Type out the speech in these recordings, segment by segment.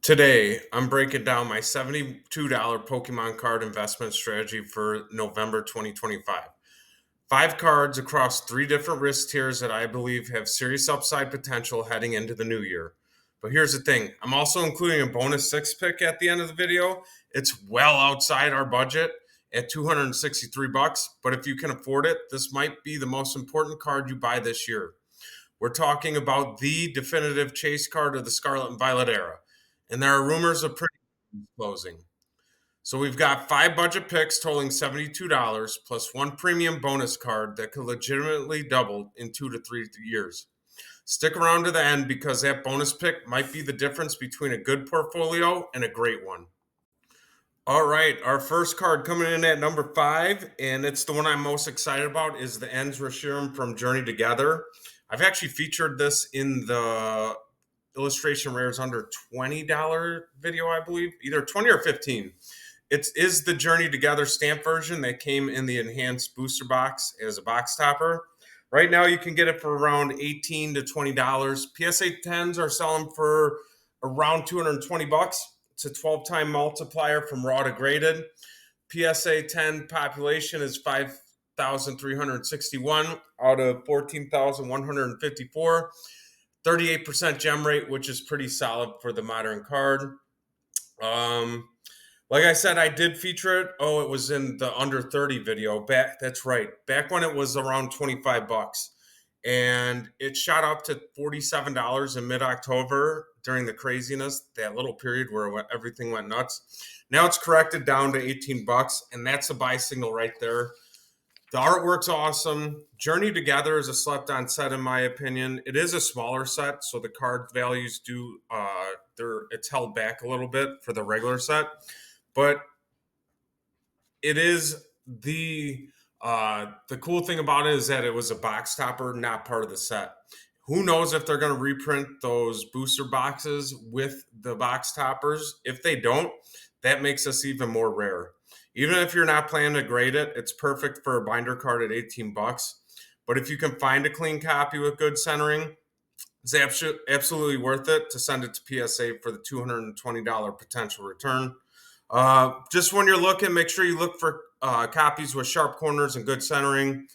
Today, I'm breaking down my $72 Pokemon card investment strategy for November 2025. Five cards across three different risk tiers that I believe have serious upside potential heading into the new year. But here's the thing, I'm also including a bonus six pick at the end of the video. It's well outside our budget at 263 bucks, but if you can afford it, this might be the most important card you buy this year. We're talking about the definitive chase card of the Scarlet and Violet era. And there are rumors of pretty closing. So we've got five budget picks totaling $72 plus one premium bonus card that could legitimately double in 2 to 3 years. Stick around to the end because that bonus pick might be the difference between a good portfolio and a great one. All right, our first card coming in at number 5, and it's the one I'm most excited about, is the Reshiram from Journey Together. I've actually featured this in the illustration rares under $20 video, I believe, either 20 or 15. It is the Journey Together stamp version that came in the enhanced booster box as a box topper. Right now, you can get it for around $18 to $20. PSA 10s are selling for around 220 bucks. It's a 12-time multiplier from raw to graded. PSA 10 population is 5,361 out of 14,154. 38% gem rate, which is pretty solid for the modern card. Like I said, I did feature it. Oh, it was in the under 30 video. That's right. Back when it was around 25 bucks. And it shot up to $47 in mid-October during the craziness, that little period where everything went nuts. Now it's corrected down to 18 bucks, and that's a buy signal right there. The artwork's awesome. Journey Together is a slept-on set, in my opinion. It is a smaller set, so the card values it's held back a little bit for the regular set. But it is the cool thing about it is that it was a box topper, not part of the set. Who knows if they're going to reprint those booster boxes with the box toppers? If they don't, that makes us even more rare. Even if you're not planning to grade it, it's perfect for a binder card at 18 bucks. But if you can find a clean copy with good centering, it's absolutely worth it to send it to PSA for the $220 potential return. Just when you're looking, make sure you look for copies with sharp corners and good centering.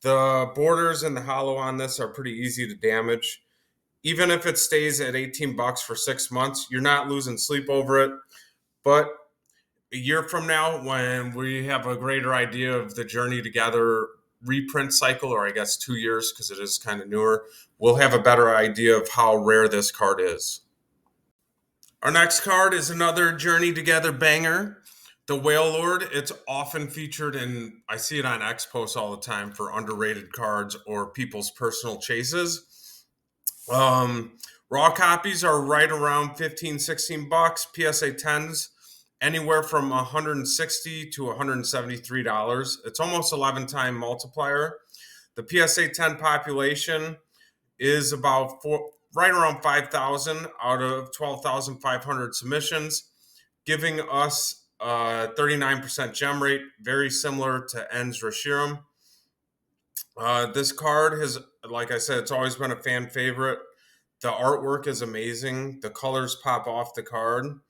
The borders and the hollow on this are pretty easy to damage. Even if it stays at 18 bucks for 6 months, you're not losing sleep over it. But a year from now, when we have a greater idea of the Journey Together reprint cycle, or I guess 2 years because it is kind of newer, we'll have a better idea of how rare this card is. Our next card is another Journey Together banger, the Wailord. It's often featured in, I see it on X posts all the time for underrated cards or people's personal chases. Raw copies are right around 15, 16 bucks. PSA 10s, anywhere from $160 to $173. It's almost 11-time multiplier. The PSA 10 population is about right around 5,000 out of 12,500 submissions, giving us a 39% gem rate, very similar to Reshiram. This card has, like I said, it's always been a fan favorite. The artwork is amazing. The colors pop off the card.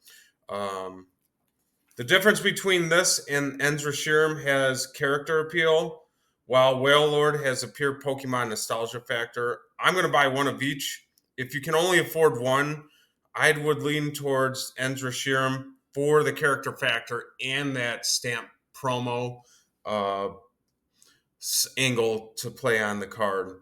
The difference between this and Reshiram has character appeal, while Wailord has a pure Pokemon nostalgia factor. I'm going to buy one of each. If you can only afford one, I would lean towards Reshiram for the character factor and that stamp promo angle to play on the card.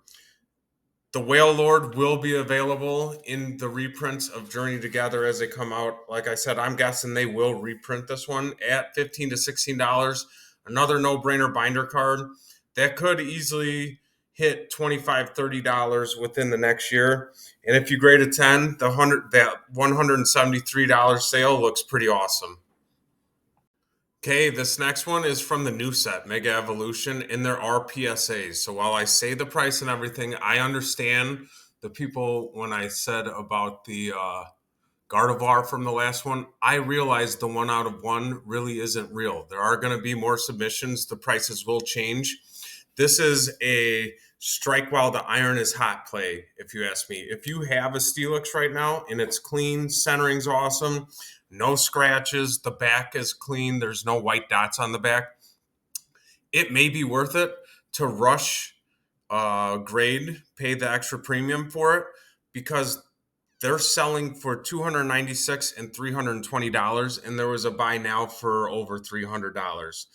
The Wailord will be available in the reprints of Journey Together as they come out. Like I said, I'm guessing they will reprint this one at $15 to $16. Another no-brainer binder card that could easily hit $25, $30 within the next year. And if you grade a 10, that $173 sale looks pretty awesome. Okay, this next one is from the new set, Mega Evolution, and there are PSAs. So while I say the price and everything, I understand the people when I said about the Gardevoir from the last one, I realized the 1 out of 1 really isn't real. There are going to be more submissions. The prices will change. This is a strike while the iron is hot play, if you ask me. If you have a Steelix right now and it's clean, centering's awesome, no scratches, the back is clean, there's no white dots on the back, it may be worth it to rush grade, pay the extra premium for it, because they're selling for $296 and $320, and there was a buy now for over $300.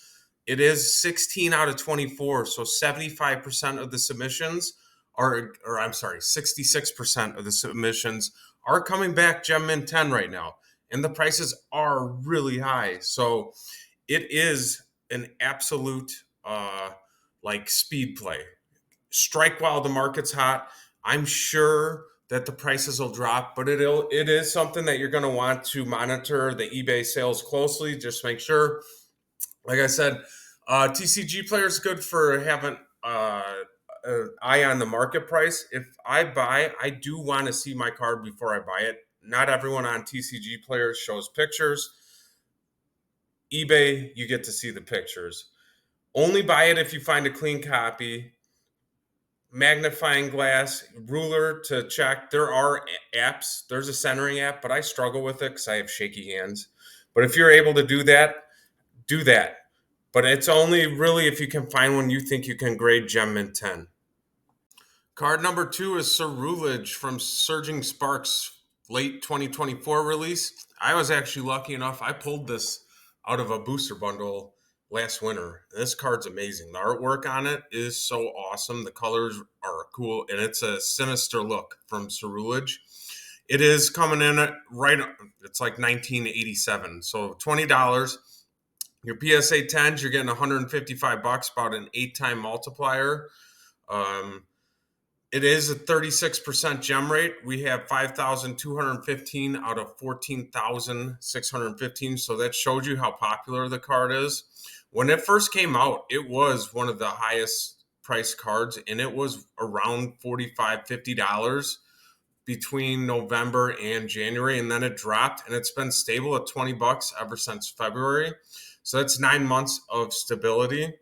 It is 16 out of 24, so 75% of the submissions or I'm sorry, 66% of the submissions are coming back Gem Mint 10 right now, and the prices are really high. So it is an absolute like speed play. Strike while the market's hot. I'm sure that the prices will drop, but it is something that you're going to want to monitor the eBay sales closely. Just make sure, like I said, TCG player is good for having an eye on the market price. If I buy, I do want to see my card before I buy it. Not everyone on TCG player shows pictures. eBay, you get to see the pictures. Only buy it if you find a clean copy. Magnifying glass, ruler to check. There are apps. There's a centering app, but I struggle with it because I have shaky hands. But if you're able to do that, do that. But it's only really if you can find one you think you can grade Gem Mint 10. Card number 2 is Ceruledge from Surging Sparks late 2024 release. I was actually lucky enough. I pulled this out of a booster bundle last winter. This card's amazing. The artwork on it is so awesome. The colors are cool, and it's a sinister look from Ceruledge. It is coming in at it's like 1987, so $20. Your PSA 10s, you're getting $155, about an 8-time multiplier. It is a 36% gem rate. We have 5,215 out of 14,615. So that showed you how popular the card is. When it first came out, it was one of the highest priced cards, and it was around $45, $50 between November and January. And then it dropped, and it's been stable at $20 ever since February. So that's 9 months of stability.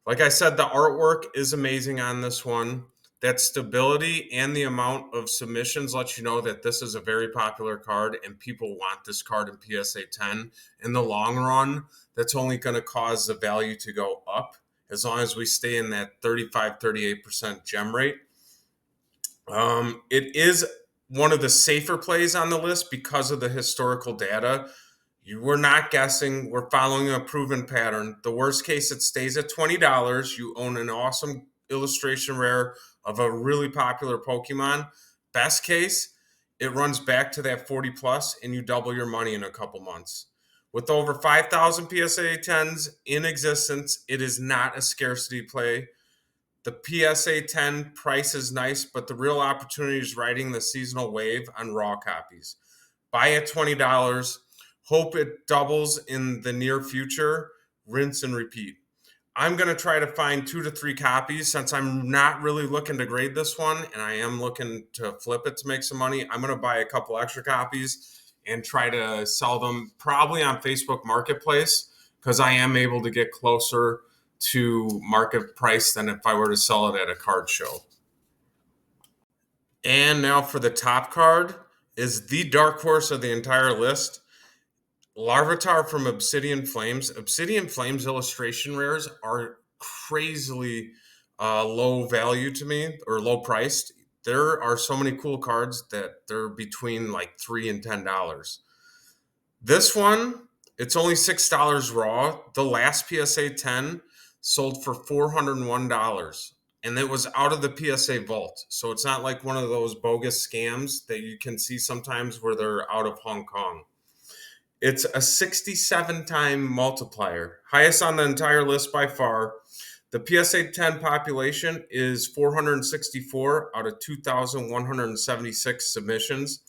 Like I said, the artwork is amazing on this one. That stability and the amount of submissions lets you know that this is a very popular card and people want this card in PSA 10. In the long run, that's only going to cause the value to go up as long as we stay in that 35-38% gem rate. It is one of the safer plays on the list because of the historical data. We're not guessing. We're following a proven pattern. The worst case, it stays at $20. You own an awesome illustration rare of a really popular Pokemon. Best case, it runs back to that 40 plus and you double your money in a couple months. With over 5,000 PSA 10s in existence, it is not a scarcity play. The PSA 10 price is nice, but the real opportunity is riding the seasonal wave on raw copies. Buy at $20. Hope it doubles in the near future. Rinse and repeat. I'm going to try to find 2 to 3 copies since I'm not really looking to grade this one and I am looking to flip it to make some money. I'm going to buy a couple extra copies and try to sell them probably on Facebook Marketplace because I am able to get closer to market price than if I were to sell it at a card show. And now for the top card is the dark horse of the entire list. Larvitar from Obsidian Flames. Obsidian Flames illustration rares are crazily low value to me, or low priced. There are so many cool cards that they're between like $3 and $10. This one, it's only $6 raw. The last PSA 10 sold for $401, and it was out of the PSA vault. So it's not like one of those bogus scams that you can see sometimes where they're out of Hong Kong. It's a 67-time multiplier, highest on the entire list by far. The PSA 10 population is 464 out of 2,176 submissions,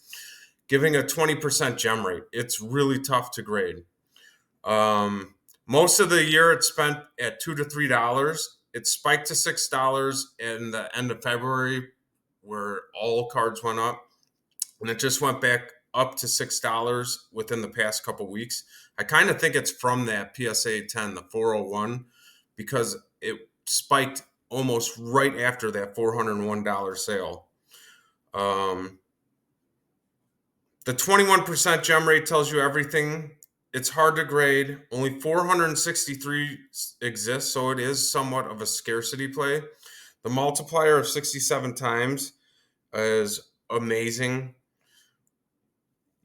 giving a 20% gem rate. It's really tough to grade. Most of the year it's spent at $2 to $3. It spiked to $6 in the end of February, where all cards went up, and it just went back up to $6 within the past couple weeks. I kind of think it's from that PSA 10, the 401, because it spiked almost right after that $401 sale. The 21% gem rate tells you everything. It's hard to grade. Only 463 exist, so it is somewhat of a scarcity play. The multiplier of 67 times is amazing.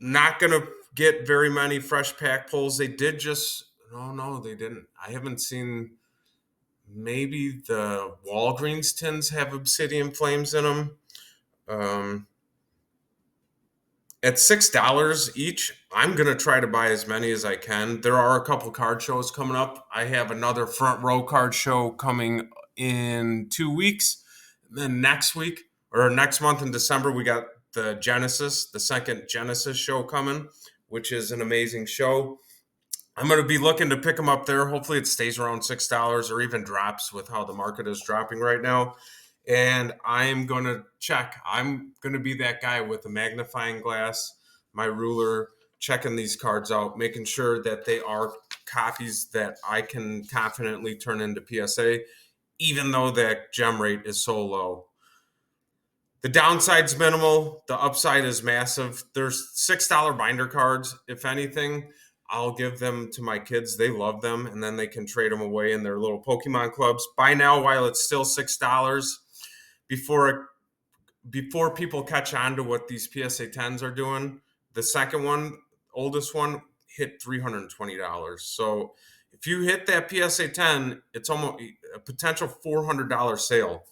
Not going to get very many fresh pack pulls. They did just, no, they didn't. I haven't seen, maybe the Walgreens tins have Obsidian Flames in them. At $6 each, I'm going to try to buy as many as I can. There are a couple card shows coming up. I have another front row card show coming in 2 weeks. And then next week, or next month in December, we got the Genesis, the second Genesis show coming, which is an amazing show. I'm going to be looking to pick them up there. Hopefully it stays around $6 or even drops with how the market is dropping right now. And I'm going to check. I'm going to be that guy with a magnifying glass, my ruler, checking these cards out, making sure that they are copies that I can confidently turn into PSA, even though that gem rate is so low. The downside's minimal. The upside is massive. There's $6 binder cards. If anything, I'll give them to my kids. They love them, and then they can trade them away in their little Pokemon clubs. Buy now while it's still $6 before people catch on to what these PSA 10s are doing. The second one, oldest one, hit $320. So if you hit that PSA 10, it's almost a potential $400 sale.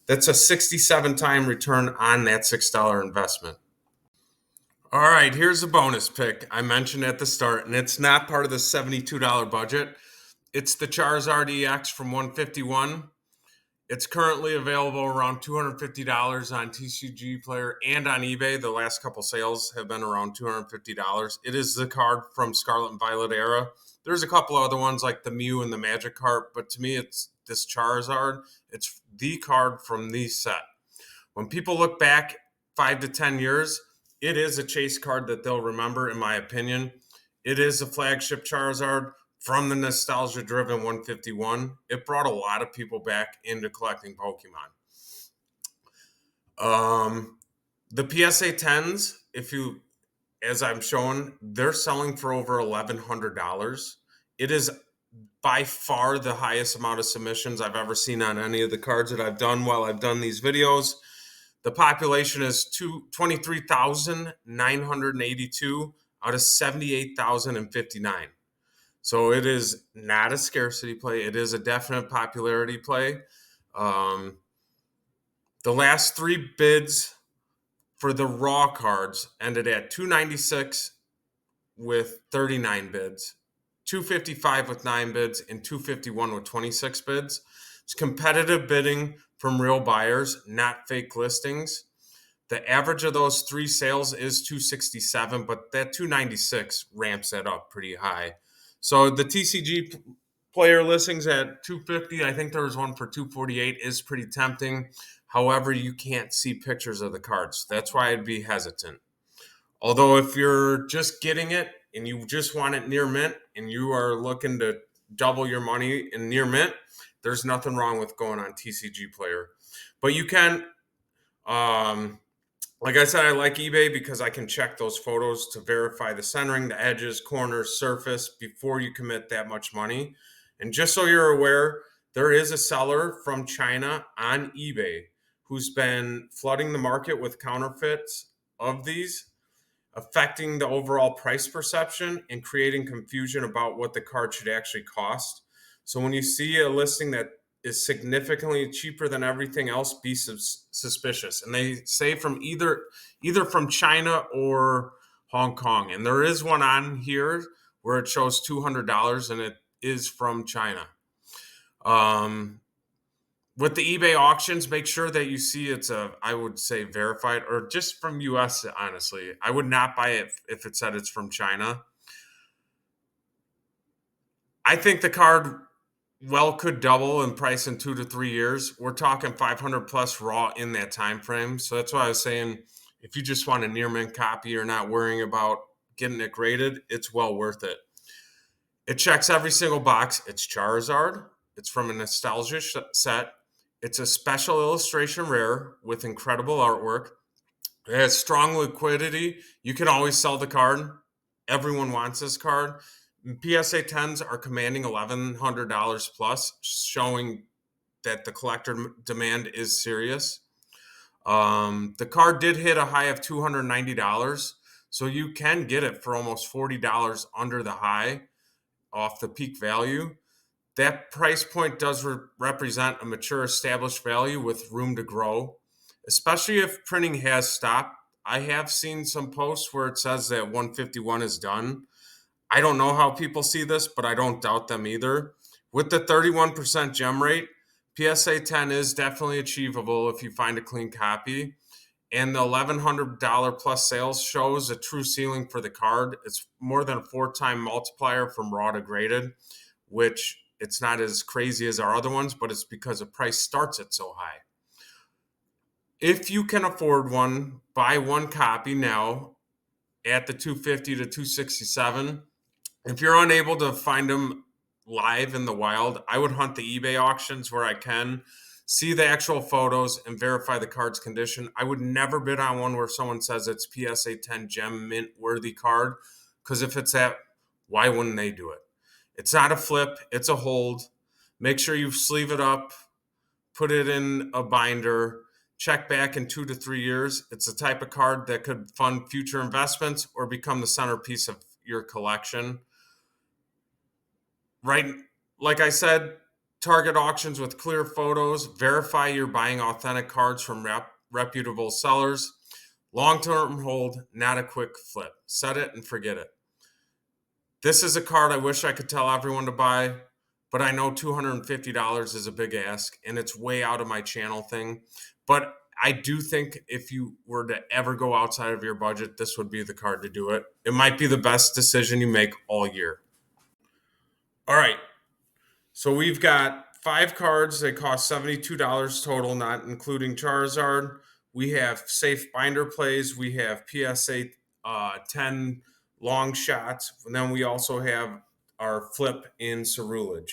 That's a 67-time return on that $6 investment. All right, here's a bonus pick I mentioned at the start, and it's not part of the $72 budget. It's the Charizard EX from 151. It's currently available around $250 on TCG Player and on eBay. The last couple sales have been around $250. It is the card from Scarlet and Violet era. There's a couple other ones like the Mew and the Magikarp, but to me, it's this Charizard. It's the card from the set. When people look back 5 to 10 years, it is a chase card that they'll remember, in my opinion. It is a flagship Charizard from the nostalgia-driven 151. It brought a lot of people back into collecting Pokemon. The PSA 10s, as I'm showing, they're selling for over $1,100. It is by far the highest amount of submissions I've ever seen on any of the cards that I've done while I've done these videos. The population is 23,982 out of 78,059. So it is not a scarcity play. It is a definite popularity play. The last 3 bids for the raw cards ended at $296 with 39 bids, $255 with 9 bids, and $251 with 26 bids. It's competitive bidding from real buyers, not fake listings. The average of those 3 sales is $267, but that $296 ramps that up pretty high. So the TCG player listings at $250, I think there was one for $248, is pretty tempting. However, you can't see pictures of the cards. That's why I'd be hesitant. Although if you're just getting it and you just want it near mint and you are looking to double your money in near mint, there's nothing wrong with going on TCG player. But you can, like I said, I like eBay because I can check those photos to verify the centering, the edges, corners, surface before you commit that much money. And just so you're aware, there is a seller from China on eBay who's been flooding the market with counterfeits of these, affecting the overall price perception and creating confusion about what the card should actually cost. So when you see a listing that is significantly cheaper than everything else, be suspicious. And they say from either from China or Hong Kong. And there is one on here where it shows $200 and it is from China. With the eBay auctions, make sure that you see it's I would say verified, or just from US, honestly. I would not buy it if it said it's from China. I think the card could double in price in 2 to 3 years. We're talking 500 plus raw in that time frame. So that's why I was saying, if you just want a near mint copy, you're not worrying about getting it graded, it's well worth it. It checks every single box. It's Charizard. It's from a nostalgia set. It's a special illustration rare with incredible artwork. It has strong liquidity. You can always sell the card. Everyone wants this card. PSA 10s are commanding $1,100 plus, showing that the collector demand is serious. The card did hit a high of $290, so you can get it for almost $40 under the high off the peak value. That price point does represent a mature established value with room to grow, especially if printing has stopped. I have seen some posts where it says that 151 is done. I don't know how people see this, but I don't doubt them either. With the 31% gem rate, PSA 10 is definitely achievable if you find a clean copy. And the $1,100 plus sales shows a true ceiling for the card. It's more than a 4-time multiplier from raw to graded, which it's not as crazy as our other ones, but it's because the price starts at so high. If you can afford one, buy one copy now at the $250 to $267. If you're unable to find them live in the wild, I would hunt the eBay auctions where I can, see the actual photos, and verify the card's condition. I would never bid on one where someone says it's PSA 10 gem mint worthy card, because if it's that, why wouldn't they do it? It's not a flip, it's a hold. Make sure you sleeve it up, put it in a binder, check back in 2 to 3 years. It's the type of card that could fund future investments or become the centerpiece of your collection. Right, like I said, target auctions with clear photos. Verify you're buying authentic cards from reputable sellers. Long-term hold, not a quick flip. Set it and forget it. This is a card I wish I could tell everyone to buy, but I know $250 is a big ask, and it's way out of my channel thing. But I do think if you were to ever go outside of your budget, this would be the card to do it. It might be the best decision you make all year. All right, so we've got 5 cards. They cost $72 total, not including Charizard. We have safe binder plays. We have PSA 10 long shots. And then we also have our flip in Ceruledge.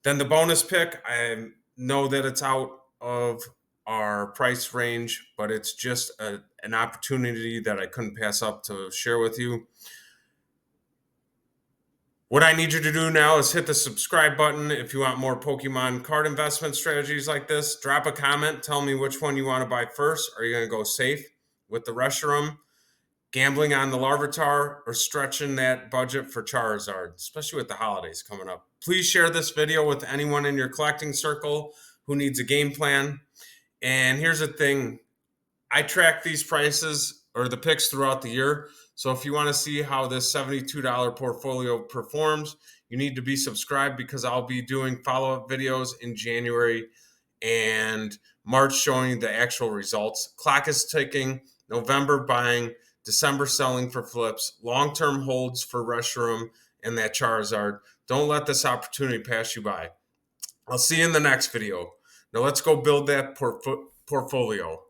Then the bonus pick, I know that it's out of our price range, but it's just an opportunity that I couldn't pass up to share with you. What I need you to do now is hit the subscribe button if you want more Pokemon card investment strategies like this. Drop a comment. Tell me which one you want to buy first. Are you going to go safe with the Reshiram, gambling on the Larvitar, or stretching that budget for Charizard, especially with the holidays coming up? Please share this video with anyone in your collecting circle who needs a game plan. And here's the thing. I track these prices or the picks throughout the year. So if you want to see how this $72 portfolio performs, you need to be subscribed, because I'll be doing follow-up videos in January and March showing you the actual results. Clock is ticking. November buying, December selling for flips, long-term holds for Reshiram and that Charizard. Don't let this opportunity pass you by. I'll see you in the next video. Now let's go build that portfolio.